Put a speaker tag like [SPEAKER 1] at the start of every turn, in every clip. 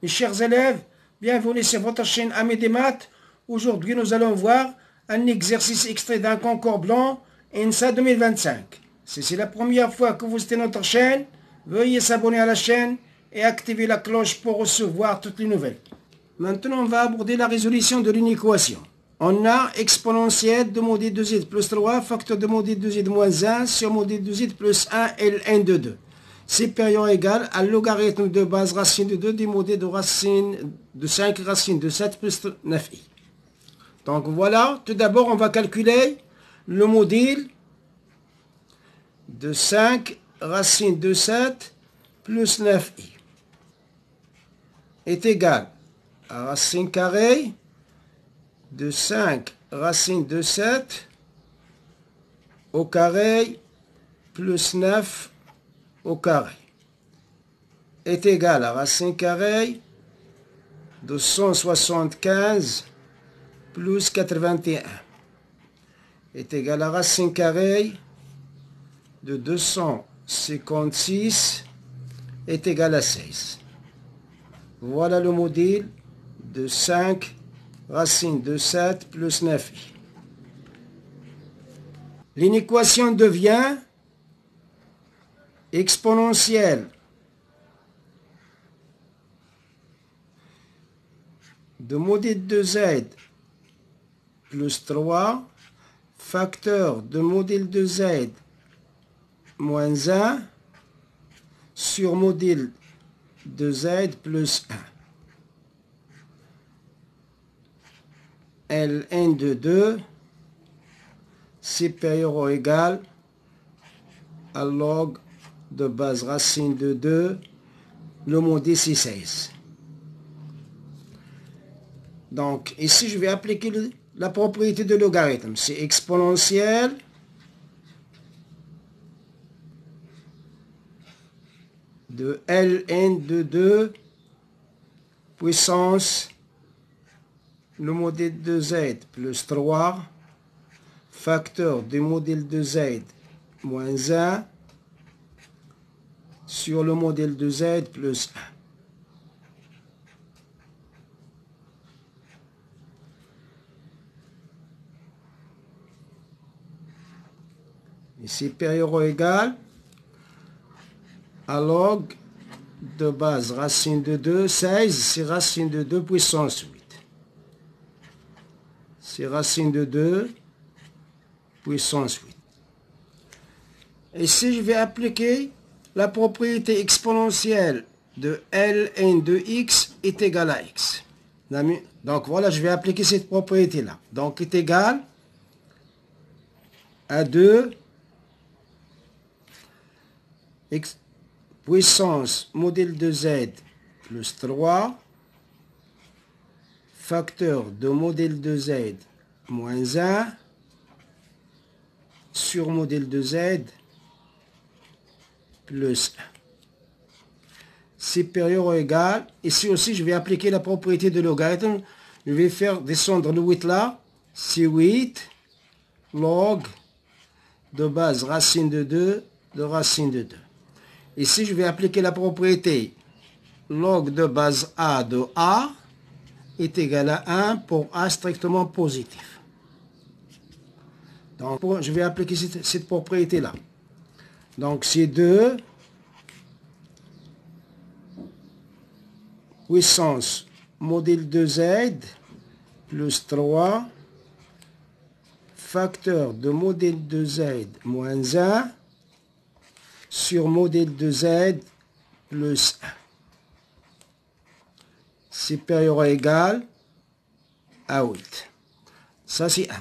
[SPEAKER 1] Mes chers élèves, bienvenue sur votre chaîne Amis des maths. Aujourd'hui, nous allons voir un exercice extrait d'un concours blanc INSA 2025. Si c'est la première fois que vous êtes notre chaîne, veuillez s'abonner à la chaîne et activer la cloche pour recevoir toutes les nouvelles. Maintenant, on va aborder la résolution de l'inéquation. On a exponentielle de module de z plus 3, facteur de module de z moins 1 sur module de z plus 1 ln de 2. Supérieur ou égal à logarithme de base racine de 2 du module de racine de 5 racine de 7 plus 9i. Donc voilà, tout d'abord on va calculer le module de 5 racine de 7 plus 9i est égal à racine carrée de 5 racine de 7 au carré plus 9 au carré est égal à racine carrée de 175 plus 81 est égal à racine carrée de 256 est égal à 16. Voilà le module de 5 racine de 7 plus 9i. L'inéquation devient exponentielle de module de z plus 3 facteur de module de z moins 1 sur module de z plus 1 ln de 2 supérieur ou égal à log de base racine de 2, le module c'est 16. Donc ici je vais appliquer la propriété de logarithme. C'est exponentielle de ln de 2 puissance le module de z plus 3 facteur du module de z moins 1 sur le module de z plus 1. Et supérieur ou égal à log de base racine de 2, 16, c'est racine de 2 puissance 8. C'est racine de 2 puissance 8. Et si je vais appliquer la propriété exponentielle de ln de x est égal à x. Donc voilà, je vais appliquer cette propriété-là. Donc est égal à 2 x puissance module de z plus 3 facteur de module de z moins 1 sur module de z plus 1. Supérieur ou égal, ici aussi je vais appliquer la propriété de logarithme, je vais faire descendre le 8 là, c'est 8 log de base racine de 2 de racine de 2. Ici je vais appliquer la propriété log de base a de a est égal à 1 pour a strictement positif. Donc je vais appliquer cette propriété là. Donc c'est 2 puissance module de z plus 3 facteur de module de z moins 1 sur module de z plus 1 supérieur ou égal à 8. Ça c'est 1.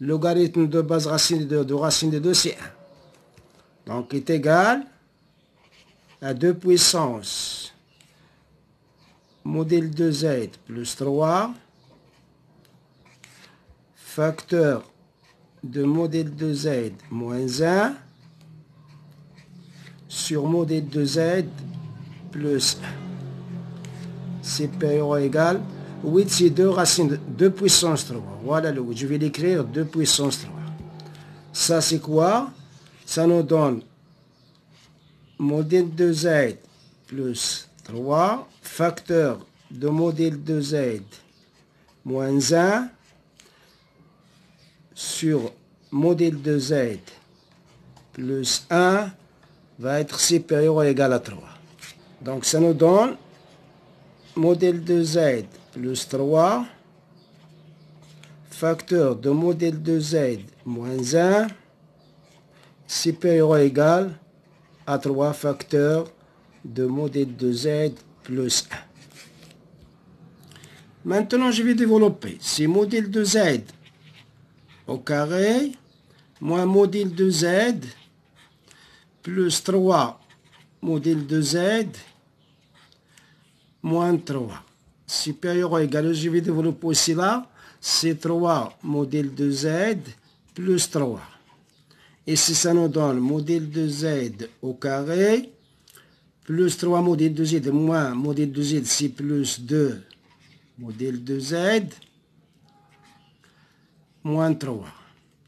[SPEAKER 1] Logarithme de base racine de racine de 2 c'est 1. Donc est égal à 2 puissance module de z plus 3 facteur de module de z moins 1 sur module de z plus 1 supérieur ou égal 8 c'est 2 racine de 2 puissance 3. Voilà le 8. Je vais l'écrire 2 puissance 3. Ça c'est quoi? Ça nous donne module de z plus 3, facteur de modèle de Z moins 1 sur modèle de Z plus 1 va être supérieur ou égal à 3. Donc ça nous donne modèle de Z plus 3, facteur de modèle de Z moins 1, supérieur ou égal à 3 facteurs de modèle de Z plus 1. Maintenant, je vais développer. C'est modèle de Z au carré moins modèle de Z plus 3 modèle de Z moins 3. Supérieur ou égal, je vais développer aussi là. C'est 3 modèle de Z plus 3. Et si ça nous donne modèle de Z au carré, plus 3 modèle de Z moins modèle de Z, c'est plus 2 modèle de Z, moins 3.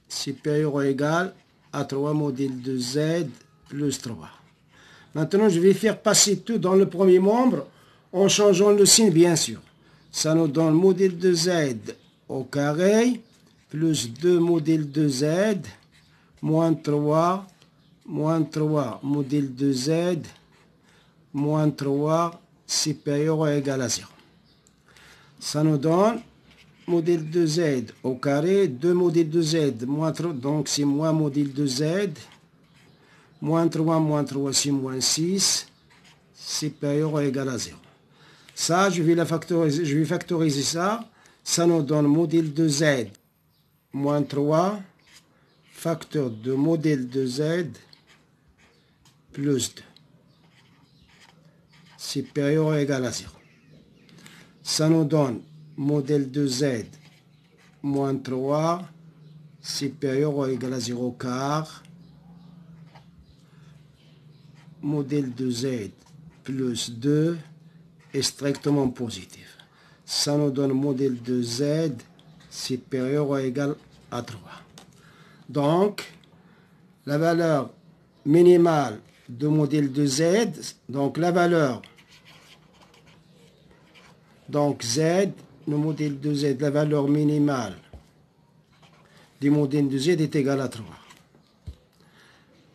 [SPEAKER 1] Supérieur ou égal à 3 modèle de Z plus 3. Maintenant, je vais faire passer tout dans le premier membre en changeant le signe, bien sûr. Ça nous donne modèle de Z au carré, plus 2 modèle de Z, moins 3 modèle de Z, moins 3 supérieur ou égal à 0. Ça nous donne modèle de Z au carré, 2 modèle de Z, moins 3, donc c'est moins modèle de Z, moins 3, c'est moins 6, supérieur ou égal à 0. Ça, je vais factoriser ça. Ça nous donne modèle de Z moins 3, facteur de modèle de Z plus 2, supérieur ou égal à 0. Ça nous donne modèle de Z moins 3, supérieur ou égal à 0 car modèle de Z plus 2 est strictement positif. Ça nous donne modèle de Z supérieur ou égal à 3. Donc, la valeur minimale de modèle de Z, donc la valeur, donc Z, le modèle de Z, la valeur minimale du modèle de Z est égale à 3.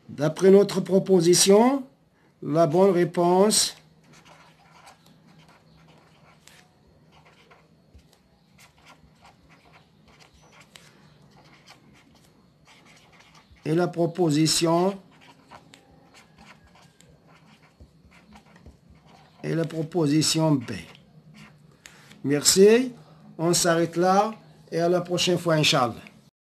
[SPEAKER 1] D'après notre proposition, la bonne réponse est la proposition B. Merci, on s'arrête là et à la prochaine fois, Inch'Allah.